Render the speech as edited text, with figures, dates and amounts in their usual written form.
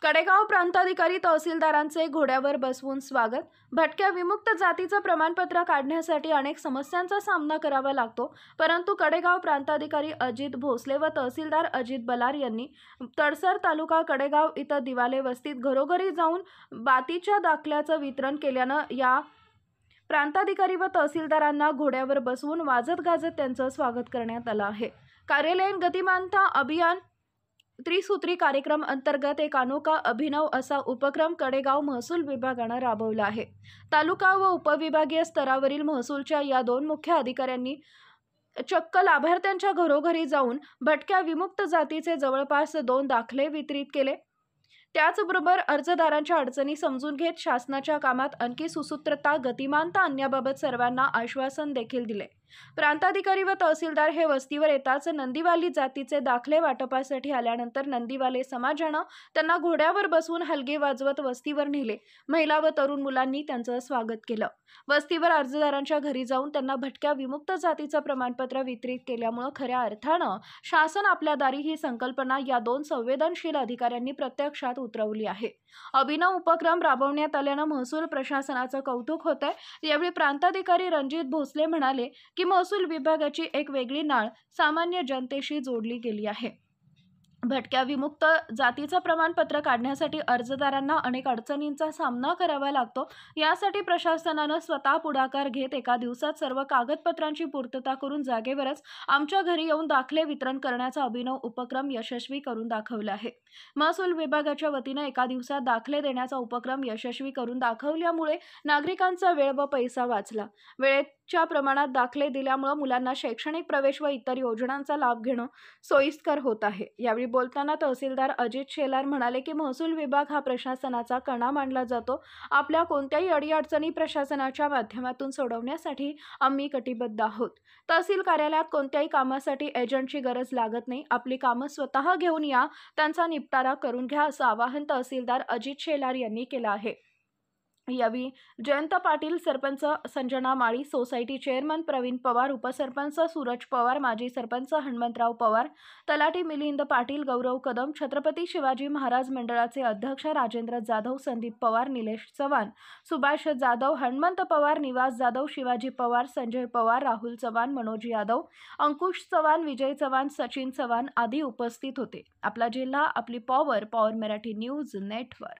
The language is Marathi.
कडेगाव प्रांताधिकारी तहसीलदारांचे घोड्यावर बसवून स्वागत। भटक्या विमुक्त जातीचं प्रमाणपत्र काढण्यासाठी अनेक समस्यांचा सामना करावा लागतो, परंतु कडेगाव प्रांताधिकारी अजित भोसले व तहसीलदार अजित बलार यांनी तडसर तालुका कडेगाव इथं दिवाले वस्तीत घरोघरी जाऊन बातीच्या दाखल्याचं वितरण केल्यानं या प्रांताधिकारी व तहसीलदारांना घोड्यावर बसवून वाजत गाजत त्यांचं स्वागत करण्यात आलं आहे। कार्यालयीन गतिमानता अभियान त्रिसूत्री कार्यक्रम अंतर्गत एक अनोखा अभिनव असा उपक्रम कडेगाव महसूल विभागानं राबवला आहे। तालुका व उपविभागीय स्तरावरील महसूलच्या या दोन मुख्य अधिकाऱ्यांनी चक्क लाभार्थ्यांच्या घरोघरी जाऊन भटक्या विमुक्त जातीचे जवळपास 2 दाखले वितरित केले। त्याचबरोबर अर्जदारांच्या अडचणी समजून घेत शासनाच्या कामात आणखी सुसूत्रता गतिमानता आणण्याबाबत सर्वांना आश्वासन देखील दिले। प्रांताधिकारी व तहसीलदार हे वस्तीवर येताच नंदीवाली जातीचे दाखले वाटपासाठी आल्यानंतर नंदीवाले समाजानं त्यांना घोड्यावर बसवून हलगे वाजवत वस्तीवर नेले। महिला व तरुण मुलांनी त्यांचं स्वागत केलं। वस्तीवर अर्जदारांच्या घरी जाऊन त्यांना भटक्या विमुक्त जातीचं प्रमाणपत्र वितरित केल्यामुळे खऱ्या अर्थानं शासन आपल्या दारी ही संकल्पना या दोन संवेदनशील अधिकाऱ्यांनी प्रत्यक्षात उतरवली आहे। अभिनव उपक्रम राबवण्यात आल्यानं महसूल प्रशासनाचं कौतुक होतंय। यावेळी प्रांताधिकारी रणजित भोसले म्हणाले की महसूल विभागाची एक वेगळी नाळ सामान्य जनतेशी जोडली गेली आहे। भटक्या विमुक्त जातीचं प्रमाणपत्र काढण्यासाठी अर्जदारांना अनेक अडचणींचा सामना करावा लागतो। यासाठी प्रशासनानं स्वतः पुढाकार घेत एका दिवसात सर्व कागदपत्रांची पूर्तता करून जागेवरच आमच्या घरी येऊन दाखले वितरण करण्याचा अभिनव उपक्रम यशस्वी करून दाखवला आहे। महसूल विभागाच्या वतीनं एका दिवसात दाखले देण्याचा उपक्रम यशस्वी करून दाखवल्यामुळे नागरिकांचा वेळ व पैसा वाचला। वेळेच्या प्रमाणात दाखले दिल्यामुळे मुलांना शैक्षणिक प्रवेश व इतर योजनांचा लाभ घेणं सोयीस्कर होत आहे। यावेळी बोलताना तहसीलदार अजित शेलार म्हणाले की महसूल विभाग हा प्रशासनाचा कणा मानला जातो। आपल्या कोणत्याही अडीअडचणी प्रशासनाच्या माध्यमातून सोडवण्यासाठी आम्ही कटिबद्ध आहोत। तहसील कार्यालयात कोणत्याही कामासाठी एजंटची गरज लागत नाही। आपली कामं स्वतः घेऊन या, त्यांचा निपटारा करून घ्या असं आवाहन तहसीलदार अजित शेलार यांनी केलं आहे। यावेळी जयंत पाटील, सरपंच संजना माळी, सोसायटी चेअरमन प्रवीण पवार, उपसरपंच सूरज पवार, माजी सरपंच हनुमंतराव पवार, तलाठी मिलिंद पाटील, गौरव कदम, छत्रपती शिवाजी महाराज मंडळाचे अध्यक्ष राजेंद्र जाधव, संदीप पवार, निलेश चव्हाण, सुभाष जाधव, हनुमंत पवार, निवास जाधव, शिवाजी पवार, संजय पवार, राहुल चव्हाण, मनोज यादव, अंकुश चव्हाण, विजय चव्हाण, सचिन चव्हाण आदी उपस्थित होते। आपला जिल्हा, आपली power, power Marathi news network.